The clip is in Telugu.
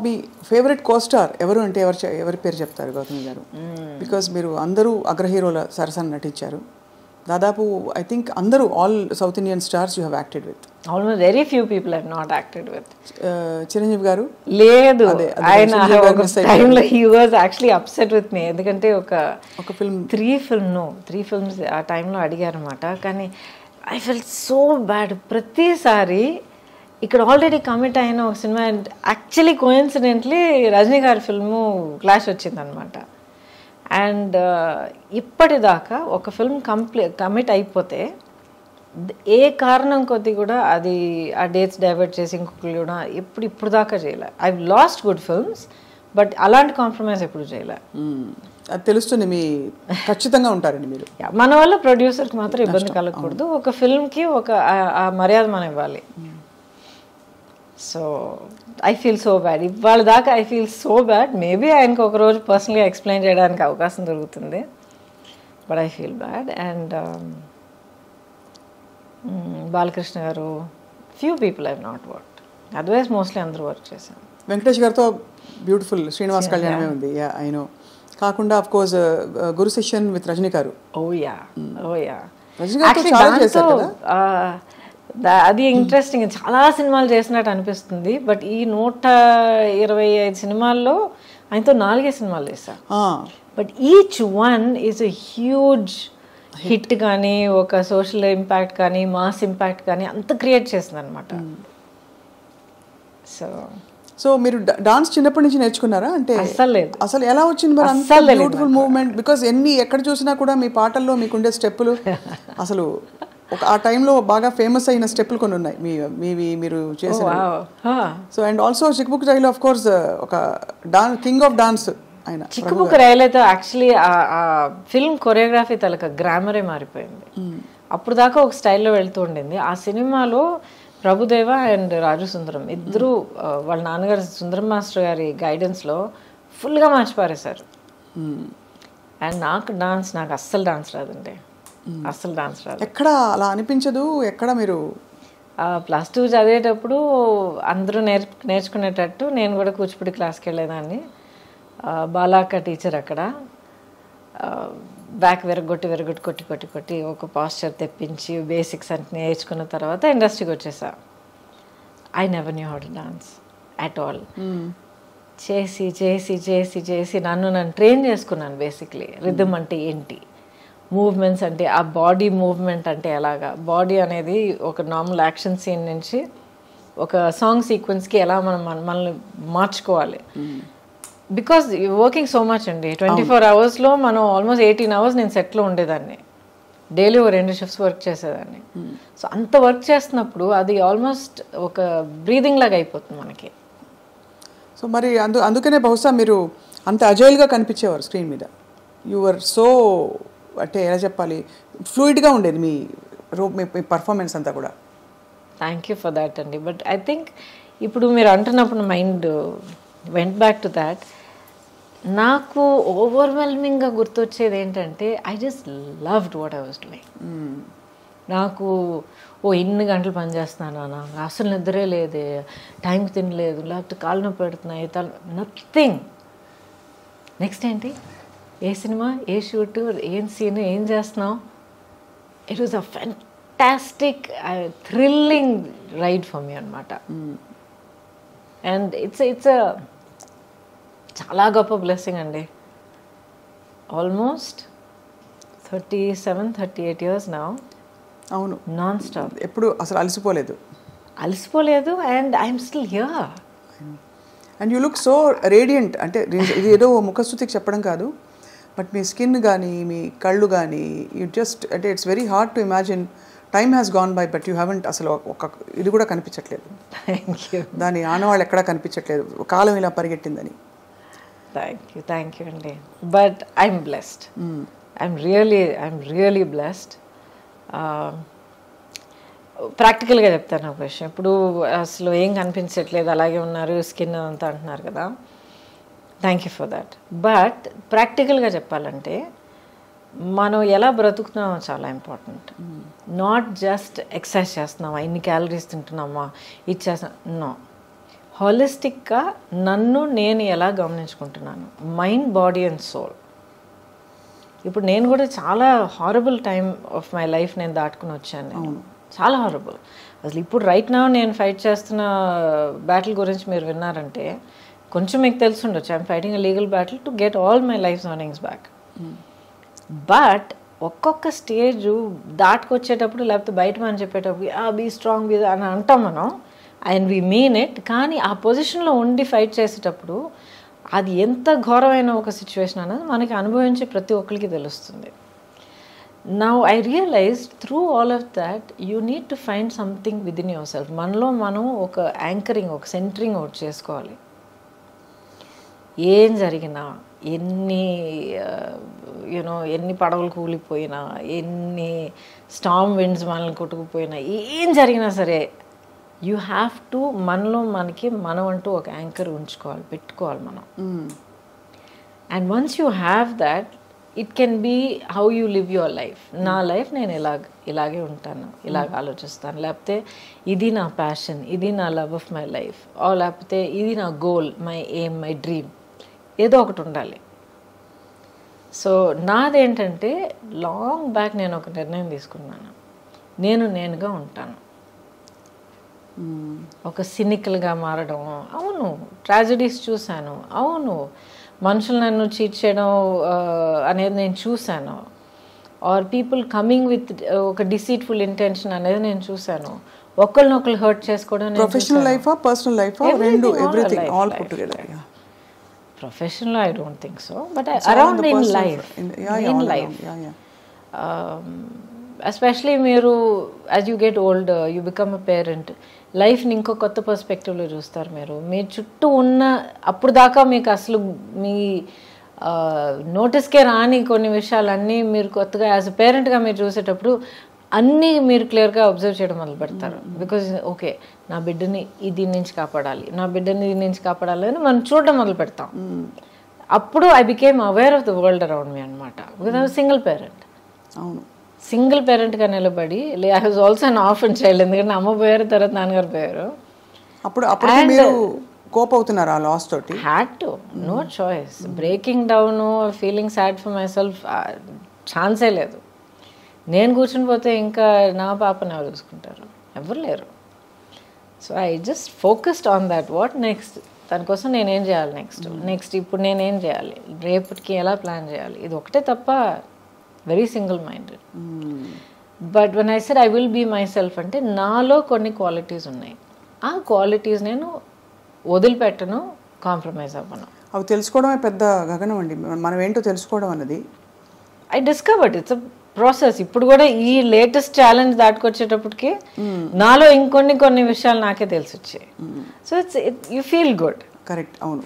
మీ ఫేవరెట్ కోస్టార్ ఎవరు అంటే ఎవరి పేరు చెప్తారు గౌతమి గారు? బికాజ్ మీరు అందరూ అగ్ర హీరోల సరసన నటించారు. దాదాపు ఐ థింక్ అందరూ all south Indian stars you have acted with. Almost very few people have not acted with. Chiranjeevi garu లేదు, ఆయన టైంలో he was actually upset with me. ఎందుకంటే ఒక ఫిల్మ్ త్రీ ఫిల్మ్స్ ఆ టైంలో అడిగారు అనమాట. కానీ ఐ ఫెల్ట్ సో బ్యాడ్. ప్రతిసారి ఇక్కడ ఆల్రెడీ కమిట్ అయిన ఒక సినిమా, యాక్చువల్లీ కోఇన్సిడెంట్లీ రజనీ గారి ఫిల్ము క్లాష్ వచ్చిందనమాట. అండ్ ఇప్పటిదాకా ఒక ఫిల్మ్ కమిట్ అయిపోతే ఏ కారణం కొద్ది కూడా అది ఆ డేట్స్ డైవర్ట్ చేసి ఇంకొకరు కూడా ఇప్పుడు దాకా చేయలే. I last good films, but అలాంటి కాంప్రమైజ్ ఎప్పుడు చేయలే. అది తెలుస్తుంది, మీ ఖచ్చితంగా ఉంటారండి మీరు. మన వల్ల ప్రొడ్యూసర్కి మాత్రం ఇబ్బంది కలగకూడదు. ఒక ఫిల్మ్కి ఒక ఆ మర్యాద మనం ఇవ్వాలి. So I feel so bad. ఇవాళ దాకా I feel so bad. Maybe ఆయనకు ఒకరోజు పర్సనల్గా ఎక్స్ప్లెయిన్ చేయడానికి అవకాశం దొరుకుతుంది, but I feel bad. And Balakrishna garu, few people I not worked, otherwise mostly అందరూ వర్క్ చేశాను. వెంకటేష్ గారితో బ్యూటిఫుల్ శ్రీనివాస్ కళ్యాణమే ఉంది, ఐ నో. కాకుండా of course Guru Sishyan with Rajini garu. Rajini గారు చాలా చేశారు కదా. అది ఇంట్రెస్టింగ్. చాలా సినిమాలు చేసినట్టు అనిపిస్తుంది, బట్ ఈ 125 సినిమాల్లో ఆయనతో 4 సినిమాలు చేశారు. But each one is a huge hit. కానీ ఒక సోషల్ ఇంపాక్ట్ కానీ మాస్ ఇంపాక్ట్ కానీ అంత క్రియేట్ చేసింది అనమాట. సో మీరు డాన్స్ చిన్నప్పటి నుంచి నేర్చుకున్నారా? అంటే అసలు ఎలా వచ్చింది మరి అంత బ్యూటిఫుల్ మూవ్మెంట్? బికాస్ ఎక్కడ చూసినా కూడా మీ పాటల్లో మీకుండే స్టెప్పులు అసలు ఆ టైంలో బాగా ఫేమస్ అయిన స్టెప్పులు కొన్ని ఉన్నాయి మీరు చేసిన. సో అండ్ ఆల్సో చిక్బుక్ రైలు ఆఫ్ కోర్స్ ఒక కింగ్ ఆఫ్ డాన్స్ ఆయన. చిక్కుబుక్ రైలు అయితే యాక్చువల్లీ ఆ ఫిల్మ్ కొరియోగ్రఫీ తలక గ్రామరే మారిపోయింది. అప్పుడు దాకా ఒక స్టైల్లో వెళ్తూ ఉండింది. ఆ సినిమాలో ప్రభుదేవ అండ్ రాజు సుందరం ఇద్దరు వాళ్ళ నాన్నగారు సుందరం మాస్టర్ గారి గైడెన్స్లో ఫుల్గా మార్చిపారేశారు. అండ్ నాకు అస్సలు డాన్స్ రాదండి, అస్సలు డాన్స్ రాదు. ఎక్కడ అలా అనిపించదు? ఎక్కడ మీరు +2 చదివేటప్పుడు అందరూ నేర్చుకునేటట్టు నేను కూడా కూచిపూడి క్లాస్కి వెళ్ళేదాన్ని. బాలాక్క టీచర్ అక్కడ బ్యాక్ కొట్టి ఒక పాస్చర్ తెప్పించి బేసిక్స్ అంటే నేర్చుకున్న తర్వాత ఇండస్ట్రీకి వచ్చేసా. I never knew how to dance at all. చేసి చేసి చేసి చేసి నన్ను ట్రైన్ చేసుకున్నాను. బేసిక్లీ రిథమ్ అంటే ఏంటి, మూవ్మెంట్స్ అంటే ఆ బాడీ మూవ్మెంట్ అంటే ఎలాగా, బాడీ అనేది ఒక నార్మల్ యాక్షన్ సీన్ నుంచి ఒక సాంగ్ సీక్వెన్స్కి ఎలా మనల్ని మార్చుకోవాలి. బికాజ్ వర్కింగ్ సో మచ్ అండి, 24 అవర్స్లో మనం ఆల్మోస్ట్ 18 అవర్స్ నేను సెట్లో ఉండేదాన్ని. డైలీ 2 షిఫ్ట్స్ వర్క్ చేసేదాన్ని. సో అంత వర్క్ చేస్తున్నప్పుడు అది ఆల్మోస్ట్ ఒక బ్రీదింగ్ లాగా అయిపోతుంది మనకి. సో మరి అందుకనే బహుశా మీరు అంత అజైల్గా కనిపించేవారు స్క్రీన్ మీద. యువర్ సో అంటే ఎలా చెప్పాలి, ఫ్లూయిడ్గా ఉండేది మీ పర్ఫార్మెన్స్ అంతా కూడా. థ్యాంక్ యూ ఫర్ దాట్ అండి. బట్ ఐ థింక్ ఇప్పుడు మీరు అంటున్నప్పుడు mind went back to that. నాకు ఓవర్వెల్మింగ్గా గుర్తొచ్చేది ఏంటంటే I just loved what I was doing. నాకు ఇన్ని గంటలు పని చేస్తున్నాను నాకు అసలు నిద్రే లేదే, టైంకి తినలేదు, లేకపోతే కాళ్ళు నొప్పి పెడుతున్నాయి, నథింగ్. నెక్స్ట్ ఏంటి, ఏ సినిమా, ఏ షూట్, ఏం సీన్, ఏం చేస్తున్నావు. It was a fantastic thrilling ride for me అనమాట. అండ్ ఇట్స్ చాలా గొప్ప బ్లెస్సింగ్ అండి. Almost 37-38 years now. అవును, నాన్ స్టాప్. ఎప్పుడు అసలు అలసిపోలేదు. And I'm still here. And you look so radiant. అంటే ఇది ఏదో ముఖస్తుతికి చెప్పడం కాదు, బట్ మీ స్కిన్ కానీ మీ కళ్ళు కానీ యూ జస్ట్ అంటే it's very hard to imagine. Time has gone by but you haven't అసలు ఒక ఇది కూడా కనిపించట్లేదు. దాని ఆనవాళ్ళు ఎక్కడా కనిపించట్లేదు, కాలం ఇలా పరిగెట్టిందని. థ్యాంక్ యూ అండి. But I'm blessed. I'm really blessed. ప్రాక్టికల్గా చెప్తాను ఒక విషయం. ఇప్పుడు అసలు ఏం కనిపించట్లేదు, అలాగే ఉన్నారు, స్కిన్ అంతా అంటున్నారు కదా. Thank you for that. But ప్రాక్టికల్గా చెప్పాలంటే మనం ఎలా బ్రతుకుతున్నామో చాలా ఇంపార్టెంట్. నాట్ జస్ట్ ఎక్సర్సైజ్ చేస్తున్నామా, ఇన్ని క్యాలరీస్ తింటున్నామా, ఇచ్చేస్తున్నాం. నో, హాలిస్టిక్గా నన్ను నేను ఎలా గమనించుకుంటున్నాను, మైండ్, బాడీ అండ్ సోల్. ఇప్పుడు నేను కూడా చాలా horrible time of my life నేను దాటుకుని వచ్చాను. నేను చాలా హారబుల్. అసలు ఇప్పుడు రైట్ నౌ నేను ఫైట్ చేస్తున్న బ్యాటిల్ గురించి మీరు విన్నారంటే కొంచెం మీకు తెలిసి ఉండొచ్చు. I'm fighting a legal battle to get all my life earnings back. But ఒక్కొక్క స్టేజ్ దాటుకొచ్చేటప్పుడు లేకపోతే బయట మనం చెప్పేటప్పుడు బీ స్ట్రాంగ్ బీ అని అంటాం మనం, అండ్ వీ మీన్ ఇట్. కానీ ఆ పొజిషన్లో ఉండి ఫైట్ చేసేటప్పుడు అది ఎంత ఘోరమైన ఒక సిచ్యువేషన్ అనేది మనకి అనుభవించే ప్రతి ఒక్కరికి తెలుస్తుంది. Now I realise through all of that you need to find something within yourself. మనలో మనం ఒక యాంకరింగ్, ఒక సెంటరింగ్ ఒకటి చేసుకోవాలి. ఏం జరిగినా, ఎన్ని పడవలు కూలిపోయినా, ఎన్ని స్టార్మ్ విండ్స్ మనల్ని కొట్టుకుపోయినా, ఏం జరిగినా సరే యూ హ్యావ్ టు మనలో మనం అంటూ ఒక యాంకర్ ఉంచుకోవాలి, పెట్టుకోవాలి మనం. And once you have that it can be how you live your life. నా లైఫ్ నేను ఇలాగే ఉంటాను, ఇలాగ ఆలోచిస్తాను, లేకపోతే ఇది నా ప్యాషన్, ఇది నా లవ్ ఆఫ్ మై లైఫ్, లేకపోతే ఇది నా goal, my aim, my dream, ఏదో ఒకటి ఉండాలి. సో నాదేంటంటే లాంగ్ బ్యాక్ నేను ఒక నిర్ణయం తీసుకున్నాను, నేనుగా ఉంటాను. ఒక సినికల్గా మారడం, అవును ట్రాజడీస్ చూశాను, అవును మనుషులు నన్ను చీట్ చేయడం అనేది నేను చూశాను, ఆర్ పీపుల్ కమింగ్ విత్ ఒక డిసీట్ఫుల్ ఇంటెన్షన్ అనేది నేను చూశాను, ఒకరినొకరు హర్ట్ చేసుకోవడం. ప్రొఫెషనల్ లైఫ్, పర్సనల్ లైఫ్, రెండు, everything all put together. Professional I don't think so, but around in life, in life, especially మీరు as you get older you become a parent, లైఫ్ని ఇంకో కొత్త పర్స్పెక్టివ్లో చూస్తారు. మీరు మీ చుట్టూ ఉన్న అప్పుడు దాకా మీకు అసలు మీ నోటీస్కే రాని కొన్ని విషయాలన్నీ మీరు కొత్తగా యాజ్ అ పేరెంట్గా మీరు చూసేటప్పుడు అన్నీ మీరు క్లియర్గా అబ్జర్వ్ చేయడం మొదలు పెడతారు. బికాజ్ ఓకే నా బిడ్డని దీని నుంచి కాపాడాలి, నా బిడ్డని దీని నుంచి కాపాడాలి అని మనం చూడడం మొదలు పెడతాం. అప్పుడు I became aware of the world around me అనమాట. Because I was single parent. అవును, సింగిల్ పేరెంట్గా నిలబడి, I was also an orphan child. ఎందుకంటే అమ్మ పోయారు, తర్వాత నాన్నగారు పోయారు. అప్పుడు మీరు కోప్ అవుతున్నారు ఆ లాస్ తోటి? Had to, no choice. Breaking down, feeling sad for myself ఛాన్సే లేదు. నేను కూర్చుని పోతే ఇంకా నా పాపని ఎవరు చూసుకుంటారు? ఎవరు లేరు. So I just focused on that. What next, దానికోసం నేనేం చేయాలి, నెక్స్ట్ ఇప్పుడు నేనేం చేయాలి, రేపటికి ఎలా ప్లాన్ చేయాలి, ఇది ఒకటే తప్ప. Very single minded. But when I said I will be myself అంటే నాలో కొన్ని క్వాలిటీస్ ఉన్నాయి. ఆ క్వాలిటీస్ నేను వదిలిపెట్టను, కాంప్రమైజ్ అవ్వను. అవి తెలుసుకోవడమే పెద్ద గగనం అండి. మనం ఏంటో తెలుసుకోవడం అన్నది I discovered. It's a process. ఇప్పుడు కూడా ఈ లేటెస్ట్ ఛాలెంజ్ దాటుకొచ్చేటప్పటికి నాలో ఇంకొన్ని విషయాలు నాకే తెలిసి వచ్చాయి. So you feel good. Correct, అవును.